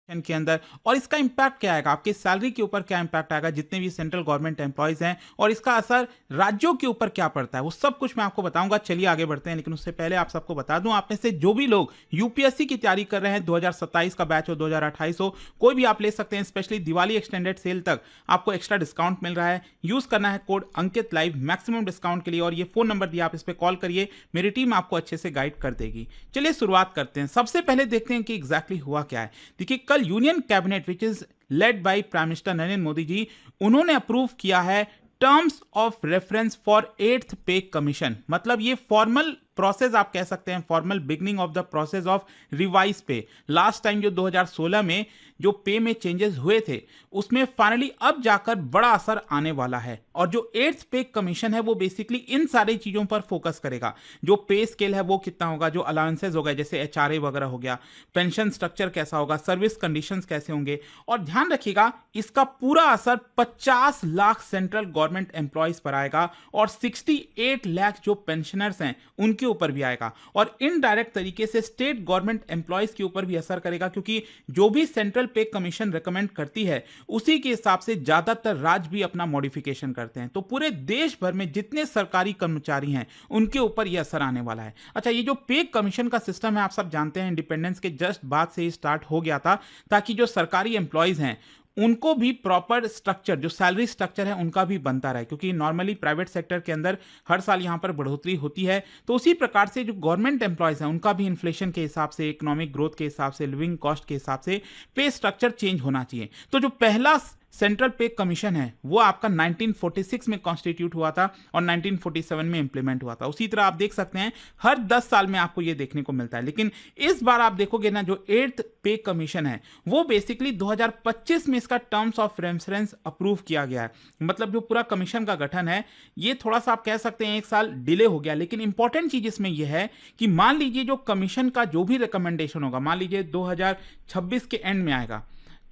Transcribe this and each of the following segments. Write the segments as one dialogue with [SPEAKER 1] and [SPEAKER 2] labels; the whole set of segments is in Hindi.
[SPEAKER 1] के अंदर। और इसका इम्पैक्ट क्या आएगा, आपके सैलरी के ऊपर क्या इम्पैक्ट आएगा जितने भी सेंट्रल गवर्नमेंट एम्प्लॉयज हैं, और इसका असर राज्यों के ऊपर क्या पड़ता है, वो सब कुछ मैं आपको बताऊंगा। चलिए आगे बढ़ते हैं, लेकिन उससे पहले आप सबको बता दूं, आप में से जो भी लोग यूपीएससी की तैयारी कर रहे हैं, 2027 का बैच हो 2028 हो, कोई भी आप ले सकते हैं। स्पेशली दिवाली एक्सटेंडेड सेल तक आपको एक्स्ट्रा डिस्काउंट मिल रहा है। यूज करना है कोड अंकित लाइव मैक्सिमम डिस्काउंट के लिए, और ये फोन नंबर दिया, आप इस पर कॉल करिए, मेरी टीम आपको अच्छे से गाइड कर देगी। चलिए शुरुआत करते हैं। सबसे पहले देखते हैं कि एग्जैक्टली हुआ क्या है। देखिए, कल union cabinet which is led by prime minister Narendra Modi ji, उन्होंने अप्रूव किया है terms of reference for 8th पे कमीशन। मतलब ये फॉर्मल प्रोसेस आप कह सकते हैं, formal beginning of the process of revise पे। लास्ट टाइम जो 2016 में जो पे में चेंजेस हुए थे, उसमें फाइनली अब जाकर बड़ा असर आने वाला है। और जो 8th पे कमीशन है वो बेसिकली इन सारी चीजों पर फोकस करेगा। जो पे स्केल है वो कितना होगा, जो अलाउंसेस हो गए जैसे एचआरए वगैरह हो गया, पेंशन स्ट्रक्चर कैसा होगा, सर्विस कंडीशंस कैसे होंगे। और ध्यान रखिएगा, इसका पूरा असर 50 लाख सेंट्रल गवर्नमेंट एम्प्लॉयज पर आएगा, और 68 लाख जो पेंशनर्स हैं उनके ऊपर भी आएगा। और इनडायरेक्ट तरीके से स्टेट गवर्नमेंट एम्प्लॉयज के ऊपर भी असर करेगा, क्योंकि जो भी सेंट्रल पे कमीशन रेकमेंड करती है उसी के हिसाब से ज्यादातर राज्य भी अपना मॉडिफिकेशन करते हैं। तो पूरे देश भर में जितने सरकारी कर्मचारी हैं उनके ऊपर यह असर आने वाला है। अच्छा, ये जो पे कमीशन का सिस्टम है, आप सब जानते हैं, इंडिपेंडेंस के जस्ट बाद से ही स्टार्ट हो गया था, ताकि जो सरकारी एम्प्लॉयज हैं उनको भी प्रॉपर स्ट्रक्चर, जो सैलरी स्ट्रक्चर है उनका भी बनता रहे। क्योंकि नॉर्मली प्राइवेट सेक्टर के अंदर हर साल यहां पर बढ़ोतरी होती है, तो उसी प्रकार से जो गवर्नमेंट एम्प्लॉयज हैं उनका भी इन्फ्लेशन के हिसाब से, इकोनॉमिक ग्रोथ के हिसाब से, लिविंग कॉस्ट के हिसाब से पे स्ट्रक्चर चेंज होना चाहिए। तो जो पहला सेंट्रल पे कमीशन है वो आपका 1946 में कॉन्स्टिट्यूट हुआ था और 1947 में इंप्लीमेंट हुआ था। उसी तरह आप देख सकते हैं हर 10 साल में आपको ये देखने को मिलता है। लेकिन इस बार आप देखोगे ना, जो 8th पे कमीशन है वो बेसिकली 2025 में इसका टर्म्स ऑफ रेफरेंस अप्रूव किया गया है। मतलब जो पूरा कमीशन का गठन है ये थोड़ा सा आप कह सकते हैं 1 साल डिले हो गया। लेकिन इंपॉर्टेंट चीज इसमें यह है कि मान लीजिए जो कमीशन का जो भी रिकमेंडेशन होगा, मान लीजिए 2026 के एंड में आएगा,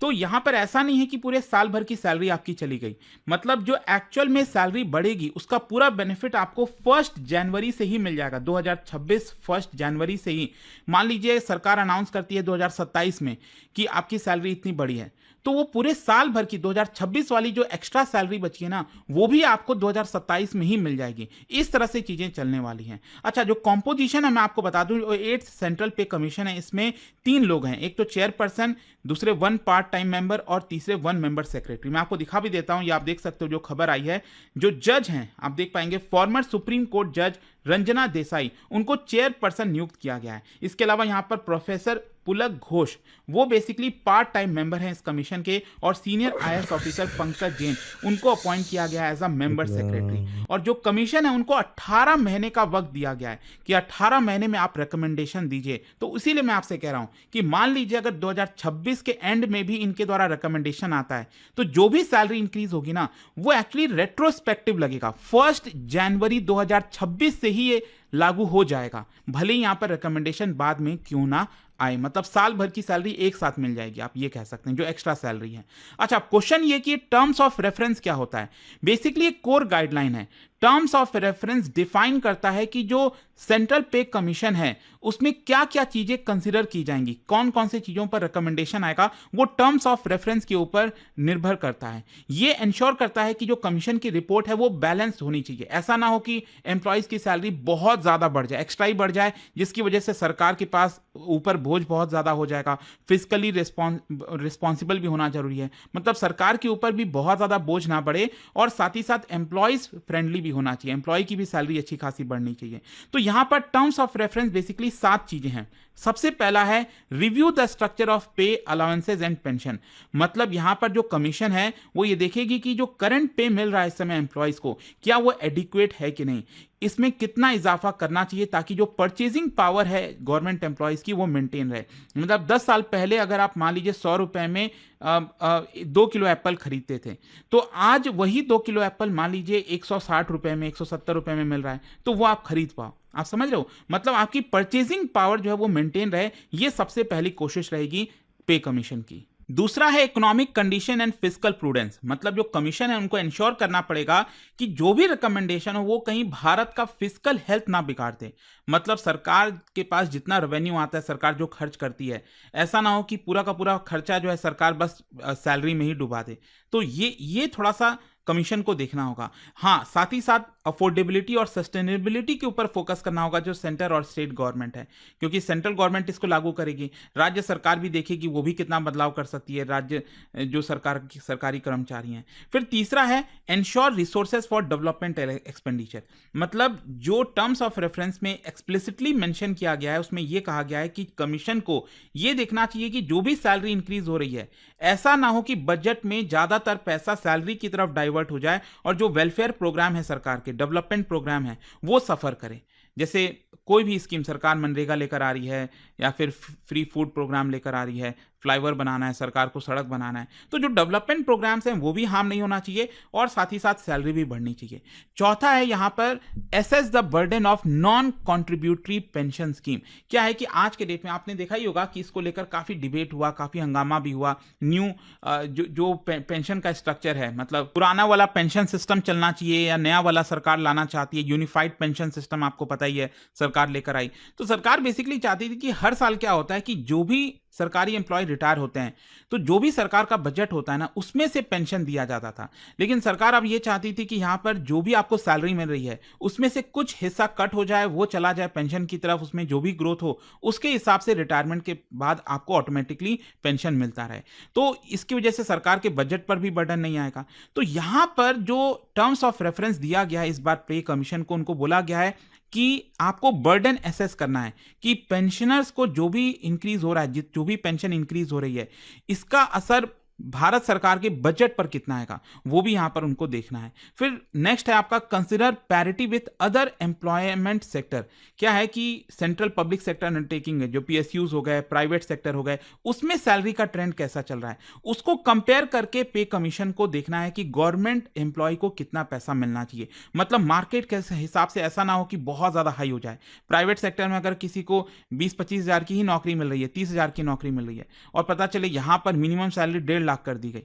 [SPEAKER 1] तो यहां पर ऐसा नहीं है कि पूरे साल भर की सैलरी आपकी चली गई। मतलब जो एक्चुअल में सैलरी बढ़ेगी उसका पूरा बेनिफिट आपको 1 जनवरी से ही मिल जाएगा। 2026 1 जनवरी से ही। मान लीजिए सरकार अनाउंस करती है 2027 में कि आपकी सैलरी इतनी बड़ी है, तो वो पूरे साल भर की 2026 वाली जो एक्स्ट्रा सैलरी बची है ना, वो भी आपको 2027 में ही मिल जाएगी। इस तरह से चीजें चलने वाली हैं। अच्छा, जो कॉम्पोजिशन है मैं आपको बता दूं, 8th सेंट्रल पे कमीशन है, इसमें 3 लोग हैं। एक तो चेयरपर्सन, दूसरे 1 पार्ट टाइम मेंबर और तीसरे 1 मेंबर सेक्रेटरी। मैं आपको दिखा भी देता हूं, ये आप देख सकते हो जो खबर आई है। जो जज हैं आप देख पाएंगे, फॉर्मर सुप्रीम कोर्ट जज रंजना देसाई, उनको चेयरपर्सन नियुक्त किया गया है। इसके अलावा यहां पर प्रोफेसर पुलक घोष, वो बेसिकली पार्ट टाइम मेंबर हैं इस कमीशन के, और senior IAS officer Pankaj Jain, उनको अपॉइंट किया गया है एज अ मेंबर सेक्रेटरी। और जो कमीशन है उनको 18 महीने का वक्त दिया गया है कि 18 महीने में आप रिकमेंडेशन दीजिए। तो इसीलिए मैं आपसे कह रहा हूं कि मान लीजिए अगर 2026 के एंड में भी इनके द्वारा रिकमेंडेशन आता है, तो जो भी सैलरी इंक्रीज होगी ना, वो एक्चुअली रेट्रोस्पेक्टिव लगेगा। 1 जनवरी 2026 से ही ये लागू हो जाएगा, भले ही यहां पर रिकमेंडेशन बाद में क्यों ना आए। मतलब साल भर की सैलरी एक साथ मिल जाएगी, आप ये कह सकते हैं, जो एक्स्ट्रा सैलरी है। अच्छा, क्वेश्चन ये कि टर्म्स ऑफ रेफरेंस क्या होता है। बेसिकली एक कोर गाइडलाइन है। टर्म्स ऑफ रेफरेंस डिफाइन करता है कि जो सेंट्रल पे कमीशन है उसमें क्या क्या चीजें कंसीडर की जाएंगी, कौन कौन सी चीजों पर रिकमेंडेशन आएगा, वो टर्म्स ऑफ रेफरेंस के ऊपर निर्भर करता है। ये इंश्योर करता है कि जो कमीशन की रिपोर्ट है वो बैलेंस्ड होनी चाहिए। ऐसा ना हो कि एम्प्लॉयज की सैलरी बहुत ज्यादा बढ़ जाए, एक्स्ट्रा ही बढ़ जाए, जिसकी वजह से सरकार के पास ऊपर बोझ बहुत ज्यादा हो जाएगा। फिजिकली रिस्पॉन्सिबल भी होना जरूरी है, मतलब सरकार के ऊपर भी बहुत ज्यादा बोझ ना बढ़े, और साथ ही साथ एम्प्लॉयज फ्रेंडली भी होना चाहिए, एम्प्लॉय की भी सैलरी अच्छी खासी बढ़नी चाहिए। तो यहां पर टर्म्स ऑफ रेफरेंस बेसिकली 7 चीजें हैं। सबसे पहला है रिव्यू द स्ट्रक्चर ऑफ पे अलाउंसेज एंड पेंशन। मतलब यहां पर जो कमीशन है वो ये देखेगी कि जो करंट पे मिल रहा है इस समय एम्प्लॉयज को, क्या वो एडिक्वेट है कि नहीं, इसमें कितना इजाफा करना चाहिए ताकि जो परचेजिंग पावर है गवर्नमेंट एम्प्लॉयज की वो मेंटेन रहे। मतलब 10 साल पहले अगर आप मान लीजिए 100 रुपए में 2 किलो एप्पल खरीदते थे, तो आज वही 2 किलो एप्पल मान लीजिए 160 रुपए में, 170 रुपए में मिल रहा है, तो वो आप खरीद पाओ। आप समझ रहे हो, मतलब आपकी परचेजिंग पावर जो है वो मेंटेन रहे, ये सबसे पहली कोशिश रहेगी पे कमीशन की। दूसरा है economic condition and fiscal prudence, मतलब जो कमीशन है उनको इंश्योर करना पड़ेगा कि जो भी रिकमेंडेशन हो वो कहीं भारत का फिस्कल हेल्थ ना बिगाड़ दे। मतलब सरकार के पास जितना रेवेन्यू आता है, सरकार जो खर्च करती है, ऐसा ना हो कि पूरा का पूरा खर्चा जो है सरकार बस सैलरी में ही डुबा दे। तो ये थोड़ा सा कमीशन को देखना होगा। हाँ, साथ ही साथ अफोर्डेबिलिटी और सस्टेनेबिलिटी के ऊपर फोकस करना होगा जो सेंटर और स्टेट गवर्नमेंट है, क्योंकि सेंट्रल गवर्नमेंट इसको लागू करेगी, राज्य सरकार भी देखेगी वो भी कितना बदलाव कर सकती है, राज्य जो सरकारी कर्मचारी हैं। फिर तीसरा है ensure resources for development expenditure, मतलब जो टर्म्स ऑफ रेफरेंस में एक्सप्लिसिटली मेंशन किया गया है उसमें यह कहा गया है कि कमीशन को यह देखना चाहिए कि जो भी सैलरी इंक्रीज हो रही है, ऐसा ना हो कि बजट में ज्यादातर पैसा सैलरी की तरफ डाइवर्ट हो जाए और जो वेलफेयर प्रोग्राम है सरकार के, डेवलपमेंट प्रोग्राम है, वो सफर करे। जैसे कोई भी स्कीम सरकार मनरेगा लेकर आ रही है या फिर फ्री फूड प्रोग्राम लेकर आ रही है, फ्लाईओवर बनाना है, सरकार को सड़क बनाना है, तो जो डेवलपमेंट प्रोग्राम्स हैं वो भी हार्म नहीं होना चाहिए और साथ ही साथ सैलरी भी बढ़नी चाहिए। चौथा है यहां पर assess the burden of non contributory pension scheme. क्या है कि आज के डेट में आपने देखा ही होगा कि इसको लेकर काफी डिबेट हुआ, काफी हंगामा भी हुआ। न्यू जो पेंशन का स्ट्रक्चर है, मतलब पुराना वाला पेंशन सिस्टम चलना चाहिए या नया वाला सरकार लाना चाहती है। यूनिफाइड पेंशन सिस्टम आपको पता ही है सरकार लेकर आई। तो सरकार बेसिकली चाहती थी कि हर साल क्या होता है कि जो भी सरकारी एम्प्लॉय रिटायर होते हैं तो जो भी सरकार का बजट होता है ना, उसमें से पेंशन दिया जाता था। लेकिन सरकार अब ये चाहती थी कि यहां पर जो भी आपको सैलरी मिल रही है उसमें से कुछ हिस्सा कट हो जाए, वो चला जाए पेंशन की तरफ, उसमें जो भी ग्रोथ हो उसके हिसाब से रिटायरमेंट के बाद आपको ऑटोमेटिकली पेंशन मिलता रहे। तो इसकी वजह से सरकार के बजट पर भी बर्डन नहीं आएगा। तो यहां पर जो टर्म्स ऑफ रेफरेंस दिया गया है इस बार पे कमीशन को, उनको बोला गया है कि आपको बर्डन एसेस करना है कि पेंशनर्स को जो भी इंक्रीज हो रहा है, जो भी पेंशन इंक्रीज हो रही है, इसका असर भारत सरकार के बजट पर कितना आएगा, वो भी यहां पर उनको देखना है। फिर नेक्स्ट है आपका consider parity with other employment sector. क्या है कि सेंट्रल पब्लिक सेक्टर अंडरटेकिंग है, जो पीएसयूज हो गए, प्राइवेट सेक्टर हो गए, उसमें सैलरी का ट्रेंड कैसा चल रहा है, उसको कंपेयर करके पे कमीशन को देखना है कि गवर्नमेंट एम्प्लॉय को कितना पैसा मिलना चाहिए। मतलब मार्केट के हिसाब से ऐसा ना हो कि बहुत ज्यादा हाई हो जाए। प्राइवेट सेक्टर में अगर किसी को 20-25 हजार की ही नौकरी मिल रही है, 30 हजार की नौकरी मिल रही है, और पता चले यहां पर मिनिमम सैलरी 1.5 लाख कर दी गई,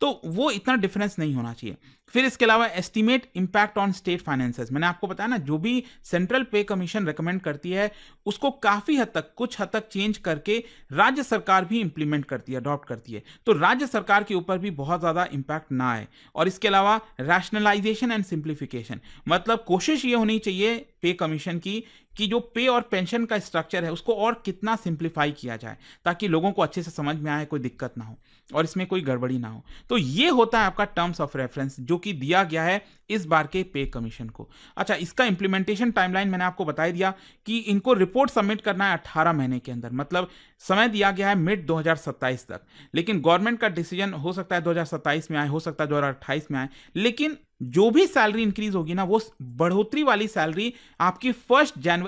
[SPEAKER 1] तो वो इतना डिफरेंस नहीं होना चाहिए। फिर इसके अलावा estimate impact on state finances. मैंने आपको बताया ना, जो भी सेंट्रल पे कमीशन रेकमेंड करती है उसको काफी हद तक, कुछ हद तक चेंज करके राज्य सरकार भी इंप्लीमेंट करती है, अडॉप्ट करती है, तो राज्य सरकार के ऊपर भी बहुत ज्यादा इंपैक्ट ना आए। और इसके अलावा रैशनलाइजेशन एंड सिंप्लीफिकेशन, मतलब कोशिश ये होनी चाहिए पे कमीशन की कि जो पे और पेंशन का स्ट्रक्चर है उसको और कितना सिंप्लीफाई किया जाए ताकि लोगों को अच्छे से समझ में आए, कोई दिक्कत ना हो और इसमें कोई गड़बड़ी ना हो। तो ये होता है आपका टर्म्स ऑफ रेफरेंस जो कि दिया गया है इस बार के पे कमीशन को। अच्छा, इसका इंप्लीमेंटेशन टाइमलाइन मैंने आपको बता दिया कि इनको रिपोर्ट सबमिट करना है 18 महीने के अंदर, मतलब समय दिया गया है मिड 2027 तक। लेकिन गवर्नमेंट का डिसीजन हो सकता है 2027 में आए, हो सकता है 2028 में आए, लेकिन जो भी सैलरी इंक्रीज होगी ना, वो बढ़ोतरी वाली सैलरी आपकी 1 जनवरी